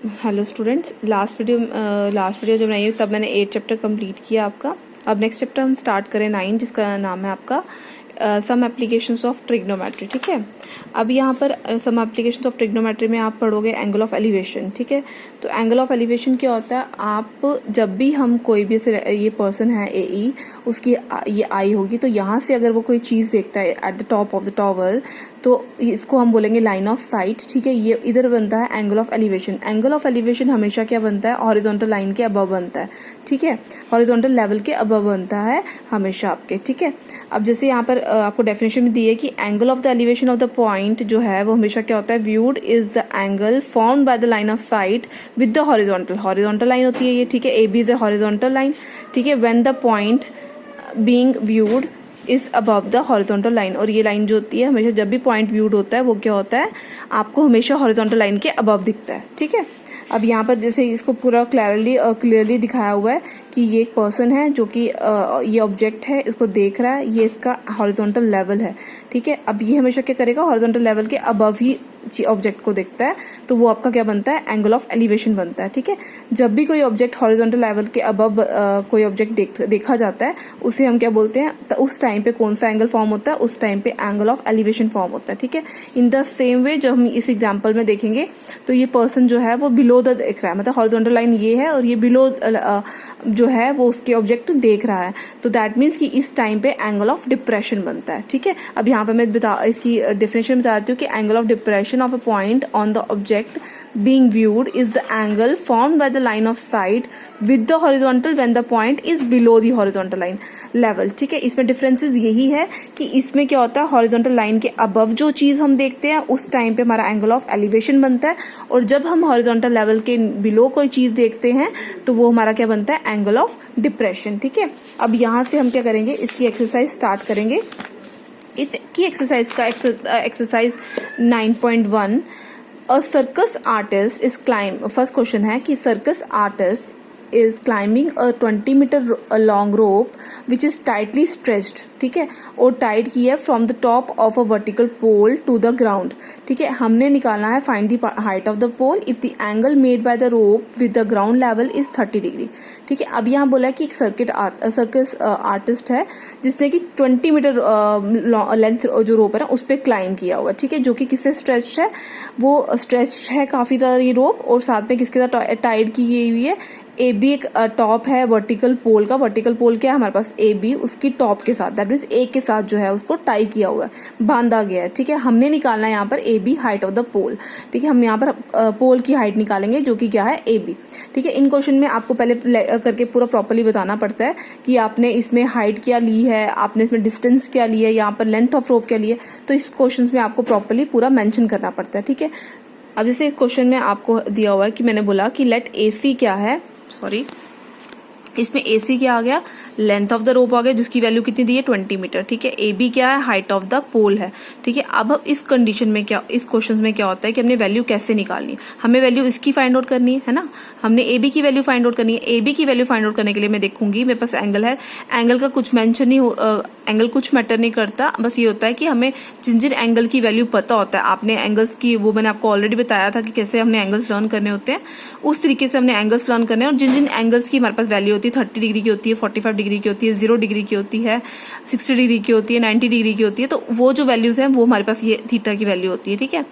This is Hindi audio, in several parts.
हेलो स्टूडेंट्स, लास्ट वीडियो जब बनाई तब मैंने 8 चैप्टर कंप्लीट किया आपका। अब नेक्स्ट चैप्टर हम स्टार्ट करें 9, जिसका नाम है आपका सम एप्लीकेशंस ऑफ ट्रिग्नोमेट्री। ठीक है, अब यहाँ पर सम एप्लीकेशंस ऑफ ट्रिग्नोमेट्री में आप पढ़ोगे एंगल ऑफ एलिवेशन। ठीक है, तो एंगल ऑफ एलिवेशन क्या होता है, आप जब भी हम कोई भी ये पर्सन है AE, उसकी ये आई होगी, तो यहाँ से अगर वो कोई चीज़ देखता है at the top of the tower, तो इसको हम बोलेंगे लाइन ऑफ साइट। ठीक है, ये इधर बनता है angle of elevation. Angle of elevation हमेशा क्या बनता है, हॉरिजॉन्टल लाइन के अबव बनता है। ठीक है, हॉरिजॉन्टल लेवल के अबव बनता है हमेशा आपके। ठीक है, अब जैसे यहाँ पर आपको डेफिनेशन में दी है कि angle of the elevation of the point जो है वो हमेशा क्या होता है, viewed is the angle formed by the line of site with the horizontal line होती है ये। ठीक है, AB is a horizontal line. ठीक है, when the point being viewed is above the horizontal line, और ये लाइन जो होती है हमेशा जब भी पॉइंट व्यूड होता है वो क्या होता है, आपको हमेशा हॉरिजॉन्टल लाइन के अबव दिखता है। ठीक है, अब यहाँ पर जैसे इसको पूरा क्लियरली दिखाया हुआ है कि ये एक पर्सन है जो कि ये ऑब्जेक्ट है, इसको देख रहा है, ये इसका हॉरिजॉन्टल लेवल है। ठीक है, अब ये हमेशा क्या करेगा, हॉरिजॉन्टल लेवल के अबव ही ऑब्जेक्ट को देखता है, तो वो आपका क्या बनता है, एंगल ऑफ एलिवेशन बनता है। ठीक है, जब भी कोई ऑब्जेक्ट हॉरिजॉन्टल लेवल के अबव कोई ऑब्जेक्ट देखा जाता है, उसे हम क्या बोलते हैं, तो उस टाइम पे कौन सा एंगल फॉर्म होता है, उस टाइम पे एंगल ऑफ एलिवेशन फॉर्म होता है। ठीक है, इन द सेम वे जब हम इस एग्जाम्पल में देखेंगे तो ये पर्सन जो है वो बिलो द देख रहा है, मतलब हॉरिजॉन्टल लाइन ये है और ये बिलो जो है वो उसके ऑब्जेक्ट देख रहा है, तो दैट मीन्स कि इस टाइम पे एंगल ऑफ डिप्रेशन बनता है। ठीक है, अब यहाँ पे मैं इसकी डेफिनेशन बताती हूँ कि angle of depression of a point on the object being viewed is the angle formed by the line of sight with the horizontal when the point is below the horizontal line level। ठीक है, इसमें डिफरेंसेस यही है कि इसमें क्या होता है, हॉरिजॉन्टल लाइन के अबव जो चीज हम देखते हैं उस टाइम पे हमारा एंगल ऑफ एलिवेशन बनता है, और जब हम हॉरिजॉन्टल लेवल के बिलो कोई चीज देखते हैं तो वो हमारा क्या बनता है, एंगल ऑफ डिप्रेशन। ठीक है, अब यहाँ से हम क्या करेंगे, इसकी एक्सरसाइज स्टार्ट करेंगे। इसकी एक्सरसाइज का exercise 9.1, a circus artist is climb. First question है कि circus artist is climbing a 20 meter long rope which is tightly stretched। ठीक है, और टाइट की है from the top of a vertical pole to the ground. ठीक है, हमने निकालना है find the height of the pole if the angle made by the rope with the ground level is 30 degree. ठीक है, अब यहाँ बोला है कि एक सर्कस आर्टिस्ट है जिसने कि 20 मीटर लेंथ जो रोप है ना उस पर क्लाइम किया हुआ है। ठीक है, जो कि किससे स्ट्रेच है, वो स्ट्रेच है काफी ज्यादा ये रोप, और साथ में किसके साथ टाइट की गई हुई है, AB एक टॉप है वर्टिकल पोल का। वर्टिकल पोल क्या है हमारे पास, AB उसकी टॉप के साथ, दैट मीन्स A के साथ जो है उसको टाई किया हुआ है, बांधा गया है। ठीक है, हमने निकालना है यहाँ पर AB हाइट ऑफ द पोल। ठीक है, हम यहाँ पर पोल की हाइट निकालेंगे जो कि क्या है, AB। ठीक है, इन क्वेश्चन में आपको पहले करके पूरा प्रॉपर्ली बताना पड़ता है कि आपने इसमें हाइट क्या ली है, आपने इसमें डिस्टेंस क्या ली है, यहाँ पर लेंथ ऑफ रोप क्या ली है, तो इस क्वेश्चन में आपको प्रॉपर्ली पूरा मेंशन करना पड़ता है। ठीक है, अब जैसे इस क्वेश्चन में आपको दिया हुआ है कि मैंने बोला कि लेट AC क्या है, इसमें AC क्या आ गया, लेंथ ऑफ द रोप आ गया जिसकी वैल्यू कितनी दी है, 20 मीटर। ठीक है, AB क्या है, हाइट ऑफ द पोल है। ठीक है, अब इस कंडीशन में क्या, इस क्वेश्चन में क्या होता है कि हमने वैल्यू कैसे निकालनी है, हमें वैल्यू इसकी फाइंड आउट करनी है ना, हमने AB की वैल्यू फाइंड आउट करनी है। AB की वैल्यू फाइंड आउट करने के लिए मैं देखूंगी मेरे पास एंगल है, एंगल का कुछ मेंशन नहीं, एंगल कुछ मैटर नहीं करता, बस ये होता है कि हमें जिन जिन एंगल की वैल्यू पता होता है, आपने एंगल्स की वो मैंने आपको ऑलरेडी बताया था कि कैसे हमने एंगल्स लर्न करने होते हैं, उस तरीके से हमने एंगल्स लर्न करने हैं, और जिन जिन एंगल्स की हमारे पास वैल्यू होती है, 30 डिग्री की होती है, 45 डिग्री की होती है, 0 डिग्री की होती है, 60 डिग्री की होती है, 90 डिग्री की होती है, तो वो जो वैल्यूज हैं वो हमारे पास ये थीटा की वैल्यू होती है। ठीक है,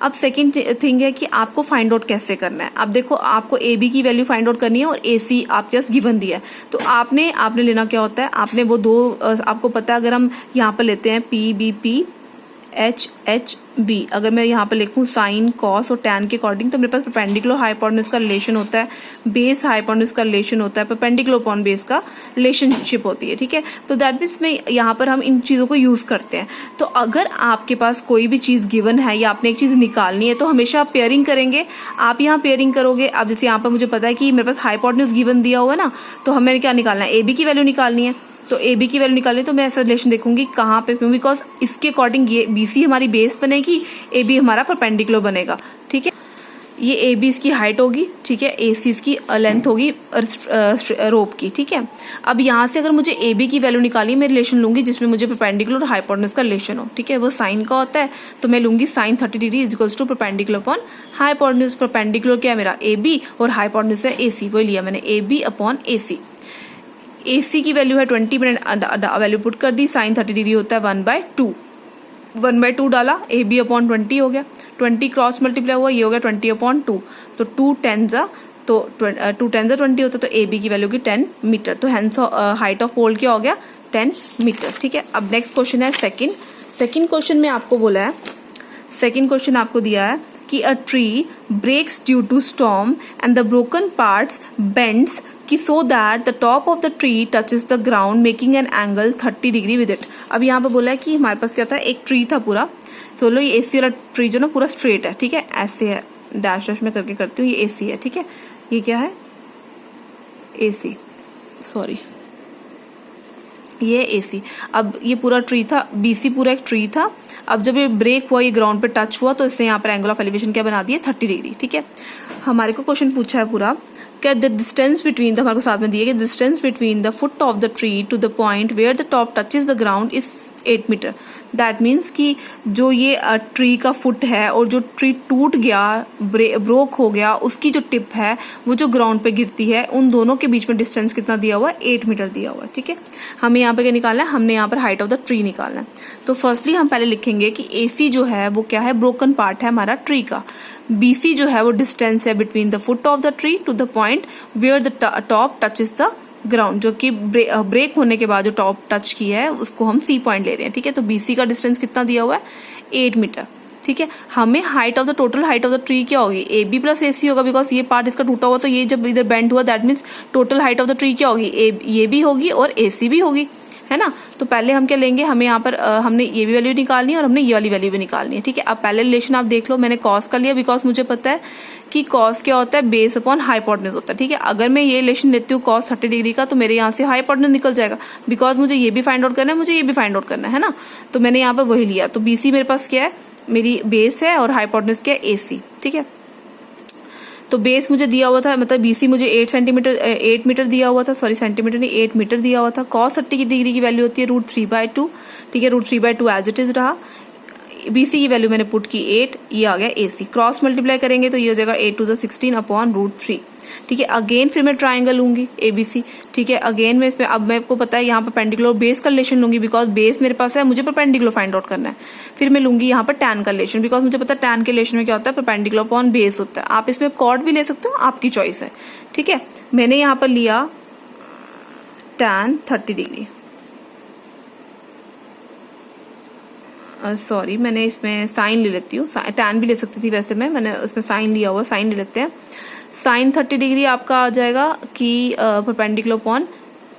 अब सेकंड थिंग है कि आपको फाइंड आउट कैसे करना है। अब देखो, आपको AB की वैल्यू फाइंड आउट करनी है और AC आपके पास गिवन दिया है, तो आपने लेना क्या होता है, आपने वो दो, आपको पता है अगर हम यहाँ पर लेते हैं PBP HHB, अगर मैं यहाँ पर लिखूँ साइन कॉस और टैन के अकॉर्डिंग, तो मेरे पास परपेंडिकुलर हाइपोटेन्यूज का रिलेशन होता है, बेस हाइपोटेन्यूज का रिलेशन होता है, परपेंडिकुलर अपॉन बेस का रिलेशनशिप होती है। ठीक है, तो दैट मीन्स में यहाँ पर हम इन चीज़ों को यूज़ करते हैं। तो अगर आपके पास कोई भी चीज़ गिवन है या आपने एक चीज़ निकालनी है तो हमेशा आप पेयरिंग करेंगे, आप यहाँ पेयरिंग करोगे। अब जैसे यहाँ पर मुझे पता है कि मेरे पास हाइपोटेन्यूज गिवन दिया हुआ है ना, तो हमें क्या निकालना है, AB की वैल्यू निकालनी है, तो AB की वैल्यू निकालनी, तो मैं ऐसा रिलेशन देखूंगी कहाँ पे, बिकॉज इसके अकॉर्डिंग ये BC हमारी बेस बनेगी, AB हमारा परपेंडिकुलर बनेगा। ठीक है, ये ए बी इसकी हाइट होगी, ठीक है, ए सी इसकी लेंथ होगी रोप की, ठीक है। अब यहाँ से अगर मुझे ए बी की वैल्यू निकाली, मैं रिलेशन लूंगी जिसमें मुझे परपेंडिकुलर और हाइपोटेन्यूज का रिलेशन हो, ठीक है, वो साइन का होता है, तो मैं लूंगी sine 30 degree is equals to perpendicular upon hypotenuse. Perpendicular क्या है मेरा ए बी और हाइपोटेन्यूज है ए सी, वो लिया मैंने ए बी अपॉन ए सी। ए सी की वैल्यू है 20, मैंने वैल्यू पुट कर दी, साइन 30 डिग्री होता है 1/2, 1/2 डाला, ए बी अपॉन 20 हो गया, 20 क्रॉस मल्टीप्लाई हुआ, ये हो गया 20/2, तो 2 10 तो 2 10 20 होता है, तो ए बी की वैल्यू की 10 मीटर, तो हेंस हाइट ऑफ पोल क्या हो गया 10 मीटर, ठीक है। अब नेक्स्ट क्वेश्चन है सेकंड क्वेश्चन में आपको बोला है, सेकंड क्वेश्चन आपको दिया है कि a tree breaks due to storm and the broken parts bends कि so that the top of the tree touches the ground making an angle 30 degree with it. अब यहाँ पे बोला है कि हमारे पास क्या था, एक ट्री था पूरा, तो लो ये एसी वाला ट्री जो ना पूरा स्ट्रेट है, ठीक है, ऐसे है, डैश डैश में करके करती हूँ, ये एसी है, ठीक है, ये क्या है एसी, सॉरी ये एसी। अब ये पूरा ट्री था, बीसी पूरा एक ट्री था, अब जब ये ब्रेक हुआ, ये ग्राउंड पे टच हुआ, तो इससे यहाँ पर एंगल ऑफ एलिवेशन क्या बना दिए 30 डिग्री, ठीक है। हमारे को क्वेश्चन पूछा है पूरा क्या द डिस्टेंस बिटवीन द, हमारे को साथ में दिए कि distance between the foot of the tree to the point where the top touches the ground is 8 metre. That means कि जो ये ट्री का फुट है और जो ट्री टूट गया, ब्रोक हो गया, उसकी जो टिप है वो जो ग्राउंड पे गिरती है, उन दोनों के बीच में डिस्टेंस कितना दिया हुआ है 8 मीटर दिया हुआ है, ठीक है। हमें यहाँ पे क्या निकालना है, हमने यहाँ पर हाइट ऑफ द ट्री निकालना है। तो फर्स्टली हम पहले लिखेंगे कि ए सी जो है वो क्या है, ब्रोकन पार्ट है हमारा ट्री का, बी सी जो है वो डिस्टेंस है between the foot of the tree to the point where the top touches the ground, जो कि ब्रेक होने के बाद जो टॉप टच की है उसको हम सी पॉइंट ले रहे हैं, ठीक है। तो बीसी का डिस्टेंस कितना दिया हुआ है 8 मीटर, ठीक है। हमें height of the total height of the tree क्या होगी, ए बी प्लस ए सी होगा, बिकॉज ये पार्ट इसका टूटा हुआ, तो ये जब इधर बेंड हुआ that means total height of the tree क्या होगी, ये भी होगी और ए सी भी होगी, है ना। तो पहले हम क्या लेंगे, हमें यहाँ पर हमने ये भी वैल्यू निकालनी है और हमने ये वाली वैल्यू भी निकालनी है, ठीक है। अब पहले रिलेशन आप देख लो, मैंने कॉस का लिया बिकॉज मुझे पता है कि कॉस क्या होता है, बेस अपॉन हाइपोटेन्यूज होता है, ठीक है। अगर मैं ये रिलेशन लेती हूँ कॉस 30 डिग्री का, तो मेरे यहाँ से हाइपोटेन्यूज निकल जाएगा, बिकॉज मुझे ये भी फाइंड आउट करना है, मुझे ये भी फाइंड आउट करना है ना। तो मैंने यहाँ पर वही लिया, तो बीसी मेरे पास क्या है, मेरी बेस है और हाइपोटेन्यूज क्या है एसी, ठीक है। तो बेस मुझे दिया हुआ था, मतलब बीसी मुझे 8 मीटर दिया हुआ था, सॉरी सेंटीमीटर नहीं 8 मीटर दिया हुआ था। कॉस 30 डिग्री की वैल्यू होती है √3/2, ठीक है, √3/2 एज इट इज रहा। बीसी की वैल्यू मैंने पुट की 8, ये आ गया एसी, क्रॉस मल्टीप्लाई करेंगे तो ये हो जाएगा 8 to the 16 अपॉन √3, ठीक है। अगेन फिर मैं ट्राइंगल लूंगी एबीसी, ठीक है। अगेन मैं इसमें, अब मेरे को पता है यहाँ पर परपेंडिकुलर बेस का रिलेशन लूंगी, बिकॉज बेस मेरे पास है, मुझे परपेंडिकुलर फाइंड आउट करना है। फिर मैं लूंगी यहाँ पर टैन का रिलेशन, बिकॉज मुझे पता है टैन के रिलेशन में क्या होता है, परपेंडिकुलर अपॉन बेस होता है। आप इसमें कॉर्ड भी ले सकते हो, आपकी चॉइस है, ठीक है। मैंने यहाँ पर लिया टैन 30 डिग्री, सॉरी मैंने इसमें साइन ले लेती हूँ, टैन भी ले सकती थी वैसे मैंने उसमें साइन लिया हुआ, साइन ले लेते हैं। साइन 30 डिग्री आपका आ जाएगा कि परपेंडिकुलर अपॉन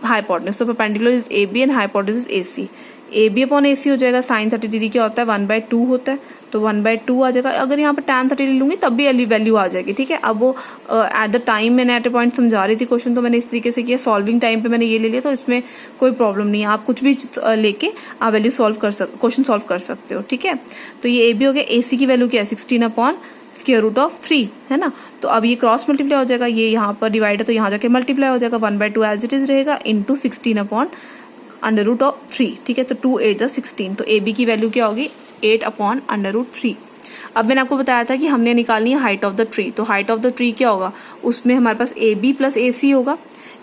हाइपोटेन्यूज, तो perpendicular is A B and hypotenuse is A C. A B upon A C हो जाएगा, साइन 30 डिग्री क्या होता है 1/2 होता है, तो 1/2 आ जाएगा। अगर यहाँ पर टैन 30 लूंगी तब भी वैल्यू आ जाएगी, ठीक है। अब वो एट द टाइम मैंने एट ए पॉइंट समझा रही थी क्वेश्चन, तो मैंने इस तरीके से किया, सॉल्विंग टाइम पे मैंने ये ले लिया, तो इसमें कोई प्रॉब्लम नहीं है, आप कुछ भी लेके आप वैल्यू क्वेश्चन सॉल्व कर सकते हो, ठीक है। तो ये ए बी हो गया, ए सी की वैल्यू क्या है 16/√3, है ना। तो अब ये क्रॉस मल्टीप्लाई हो जाएगा, ये यहाँ पर डिवाइड है तो यहाँ जाके मल्टीप्लाई हो जाएगा, 1/2 एज इट इज रहेगा इंटू 16/√3, ठीक है। तो 2 8 16, तो ए बी की वैल्यू क्या होगी 8/√3। अब मैंने आपको बताया था कि हमने निकालनी है हाइट ऑफ द ट्री, तो हाइट ऑफ द ट्री क्या होगा, उसमें हमारे पास ए बी प्लस ए सी होगा।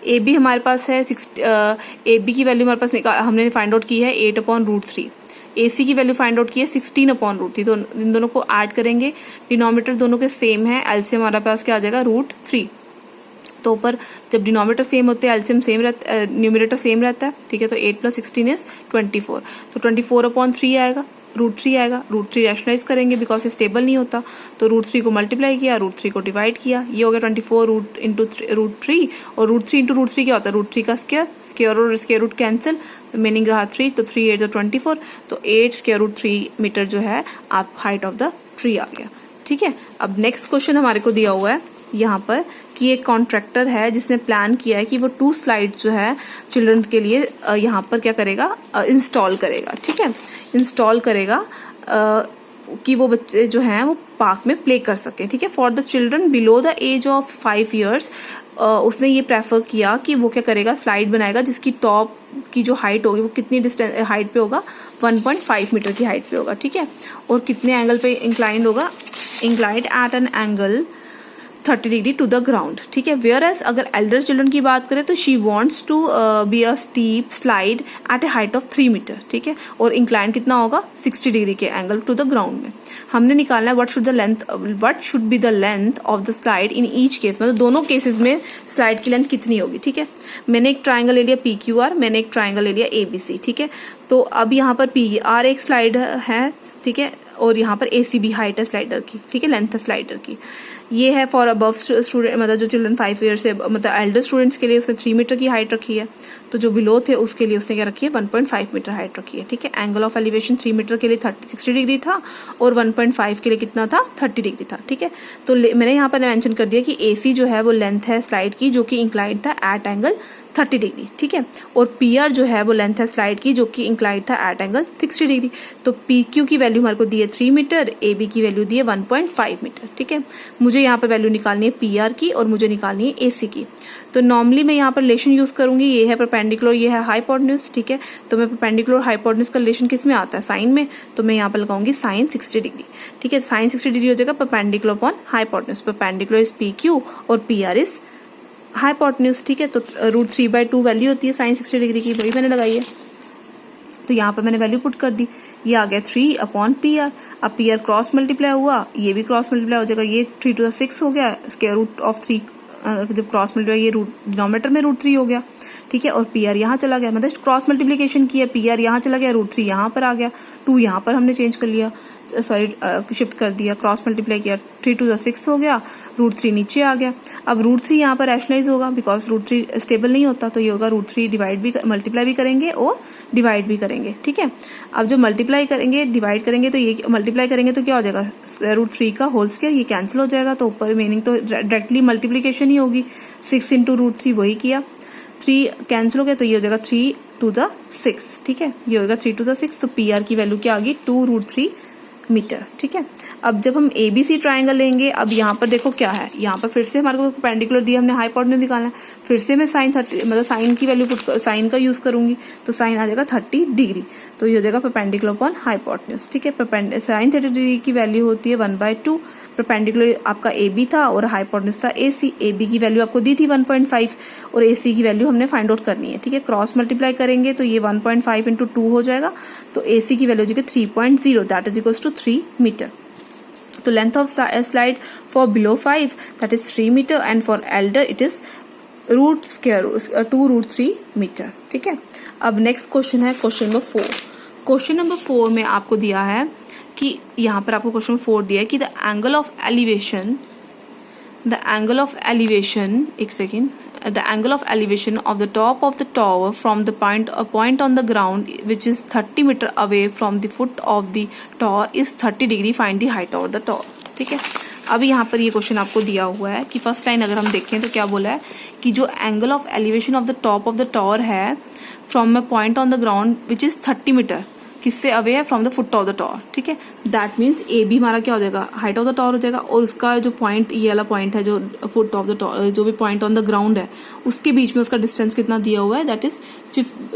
ए बी हमारे पास है ए बी की वैल्यू हमारे पास हमने फाइंड आउट की है 8/√3, ए सी की वैल्यू फाइंड आउट की है 16/√3, तो इन दोनों को ऐड करेंगे, डिनोमिनेटर दोनों के सेम है, एलसीएम हमारे पास क्या आ जाएगा √3। तो ऊपर जब डिनोमिनेटर सेम होते हैं एलसीएम सेम रहता है, न्यूमरेटर सेम रहता है, ठीक है। तो 8 + 16 इज 24, तो 24/3 आएगा, √3 आएगा। √3 रैशनलाइज करेंगे बिकॉज ये स्टेबल नहीं होता, तो √3 को मल्टीप्लाई किया, √3 को डिवाइड किया, ये हो गया 24 इंटू √3, और √3 इंटू √3 क्या होता है, √3 का स्क्वायर और स्क्वायर रूट कैंसिल, मीनिंग रहा 3, तो 3 8 24, तो 8√3 मीटर जो है आप हाइट ऑफ द ट्री आ गया, ठीक है। अब नेक्स्ट क्वेश्चन हमारे को दिया हुआ है यहाँ पर कि एक कॉन्ट्रैक्टर है जिसने प्लान किया है कि वो 2 स्लाइड जो है चिल्ड्रन के लिए यहाँ पर क्या करेगा, इंस्टॉल करेगा, ठीक है, इंस्टॉल करेगा कि वो बच्चे जो हैं वो पार्क में प्ले कर सके, ठीक है। For the children below the age of 5 years उसने ये प्रेफर किया कि वो क्या करेगा, स्लाइड बनाएगा जिसकी टॉप की जो हाइट होगी वो कितनी डिस्टेंस हाइट पे होगा, 1.5 मीटर की हाइट पे होगा, ठीक है। और कितने एंगल पे इंक्लाइंड होगा, inclined at an angle 30 degree to the ground, ठीक है। वेयर एज अगर एल्डर चिल्ड्रन की बात करें तो she wants to be a steep slide at a height of 3 metre, ठीक है। और इंक्लाइन कितना होगा, 60 डिग्री के एंगल टू द ग्राउंड में। हमने निकालना है what should be the length of the slide in each case, मतलब दोनों केसेस में स्लाइड की लेंथ कितनी होगी, ठीक है। मैंने एक ट्राइंगल ले लिया PQR, मैंने एक ट्राइंगल ले लिया ABC, ठीक है। तो अब यहाँ पर PR एक स्लाइड है, ठीक है, और यहाँ पर ACB हाइट है स्लाइडर की, ठीक है, लेंथ है स्लाइडर की। ये है फॉर अबव स्टूडेंट, मतलब जो चिल्ड्रन 5 years से मतलब एल्डर स्टूडेंट्स के लिए उसने 3 मीटर की हाइट रखी है, तो जो बिलो थे उसके लिए उसने क्या रखी है, 1.5 मीटर हाइट रखी है, ठीक है। एंगल ऑफ एलिवेशन 3 मीटर के लिए 60 डिग्री था और 1.5 के लिए कितना था, 30 डिग्री था, ठीक है। तो मैंने यहाँ पर मेंशन कर दिया कि AC जो है वो लेंथ है स्लाइड की जो कि इंक्लाइंड था एट एंगल 30 डिग्री, ठीक है। और PR जो है वो लेंथ है स्लाइड की जो कि इंक्लाइंड था एट एंगल 60 डिग्री। तो PQ की वैल्यू हमारे को दी है 3 मीटर, AB की वैल्यू दी है 1.5 मीटर, ठीक है। मुझे यहाँ पर वैल्यू निकालनी है PR की और मुझे निकालनी है AC की। तो नॉर्मली मैं यहाँ पर रिलेशन यूज करूंगी, ये है परपेंडिकुलर, ये है हाइपोटेन्यूज, ठीक है। तो मैं परपेंडिकुलर हाइपोटेन्यूज का रिलेशन किस में आता है, साइन में, तो मैं यहाँ पर लगाऊंगी साइन 60 डिग्री, ठीक है। साइन 60 डिग्री हो जाएगा perpendicular upon hypotenuse, perpendicular is PQ और PR इज हाइपोटेन्यूज, ठीक है। तो √3/2 वैल्यू होती है साइन 60 डिग्री की, वही मैंने लगाई है। तो यहाँ पर मैंने वैल्यू पुट कर दी, ये आ गया 3/PR। अब PR क्रॉस मल्टीप्लाई हुआ, ये भी क्रॉस मल्टीप्लाई हो जाएगा, ये 3 to the 6 हो गया, स्क्वायर रूट ऑफ 3 जब क्रॉस मल्टीप्लाई, ये डिनोमिनेटर में √3 हो गया, ठीक है। और PR यहाँ चला गया, मतलब क्रॉस मल्टीप्लीकेशन किया, PR यहाँ चला गया, √3 यहाँ पर आ गया, 2 यहाँ पर हमने चेंज कर लिया, सॉरी शिफ्ट कर दिया, क्रॉस मल्टीप्लाई किया, 3 to the 6 हो गया, √3 नीचे आ गया। अब √3 यहाँ पर रैशनलाइज होगा बिकॉज √3 स्टेबल नहीं होता, तो ये होगा √3 डिवाइड भी मल्टीप्लाई भी करेंगे और डिवाइड भी करेंगे, ठीक है। अब जब मल्टीप्लाई करेंगे डिवाइड करेंगे तो ये मल्टीप्लाई करेंगे तो क्या हो जाएगा, √3 का होल स्क्वायर, ये कैंसिल हो जाएगा, तो ऊपर मीनिंग तो डायरेक्टली मल्टीप्लीकेशन ही होगी, 6 into √3 वही किया, 3 कैंसिल हो गया, तो ये हो जाएगा 3 to the 6, ठीक है, ये होगा 3 to the 6। तो PR की वैल्यू क्या आ गई, 2√3 मीटर, ठीक है। अब जब हम ABC ट्राइंगल लेंगे, अब यहाँ पर देखो क्या है, यहाँ पर फिर से हमारे को परपेंडिकुलर दिया, हमने हाइपोटेन्यूज निकालना है, फिर से मैं साइन 30 मतलब साइन की वैल्यू साइन का यूज करूंगी, तो साइन आ जाएगा 30 डिग्री, तो ये हो जाएगा परपेंडिकुलर अपॉन हाइपोटेन्यूज, ठीक है। साइन 30 डिग्री की वैल्यू होती है 1/2, परपेंडिकुलर आपका AB था और हाइपोटेन्यूज था AC। AB की वैल्यू आपको दी थी 1.5 और AC की वैल्यू हमने फाइंड आउट करनी है, ठीक है। क्रॉस मल्टीप्लाई करेंगे तो ये 1.5 into 2 हो जाएगा, तो AC की वैल्यू हो जाएगी 3.0, that is equals to 3 metre. तो length of slide for below 5 that is 3 metre and for elder it is √2√3 metre, ठीक है। अब नेक्स्ट क्वेश्चन है क्वेश्चन नंबर 4। क्वेश्चन नंबर 4 में आपको दिया है कि यहाँ पर आपको क्वेश्चन 4 दिया है कि द एंगल ऑफ एलिवेशन एक second, the angle of elevation of the top of the tower from the point on the ground which is 30 meter away from the foot of the tower is 30 degree, find the height of the tower, ठीक है। अब यहाँ पर ये क्वेश्चन आपको दिया हुआ है कि फर्स्ट लाइन अगर हम देखें तो क्या बोला है कि जो angle of elevation of the top of the tower है from a point on the ground which is 30 metre, किससे अवे है, from the foot of the tower, ठीक है। दैट मीन्स AB हमारा क्या हो जाएगा, हाइट ऑफ द टॉवर हो जाएगा, और उसका जो पॉइंट, ये वाला पॉइंट है जो फुट ऑफ द टॉवर, जो भी पॉइंट ऑन द ग्राउंड है उसके बीच में उसका डिस्टेंस कितना दिया हुआ है, that is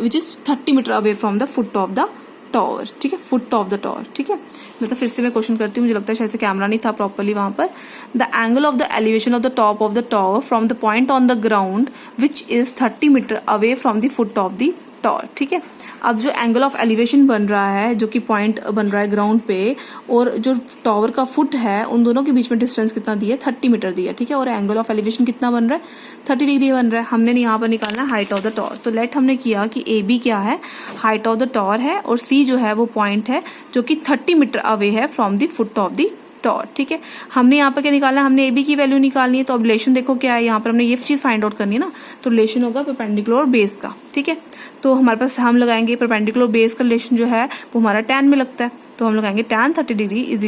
which is 30 metre away from the foot of the tower, ठीक है, फुट ऑफ द टॉवर, ठीक है। मतलब फिर से मैं क्वेश्चन करती हूँ, मुझे लगता है शायद से कैमरा नहीं था प्रॉपर्ली वहां पर। The angle of the elevation of the top of the tower from the point on the ground which is 30 metre away from the foot of the tower, ठीक है। अब जो एंगल ऑफ एलिवेशन बन रहा है, जो कि पॉइंट बन रहा है ग्राउंड पे और जो टॉवर का फुट है, उन दोनों के बीच में डिस्टेंस कितना दिया है, 30 मीटर दिया, ठीक है। और एंगल ऑफ एलिवेशन कितना बन रहा है, 30 डिग्री बन रहा है। हमने यहाँ पर निकालना है हाइट ऑफ द टॉवर, तो लेट हमने किया कि AB क्या है, हाइट ऑफ द टॉवर है, और C जो है वो पॉइंट है जो कि 30 मीटर अवे है from the foot of the tower, ठीक है। हमने यहाँ पर क्या निकालना है, हमने AB की वैल्यू निकालनी है, तो अब रिलेशन देखो क्या है, यहाँ पर हमने ये चीज फाइंड आउट करनी है ना, तो रिलेशन होगा परपेंडिकुलर और बेस का, ठीक है। तो हमारे पास हम लगाएंगे परपेंडिकुलर बेस का रिलेशन जो है वो हमारा tan में लगता है, तो हम लगाएंगे tan 30 डिग्री इज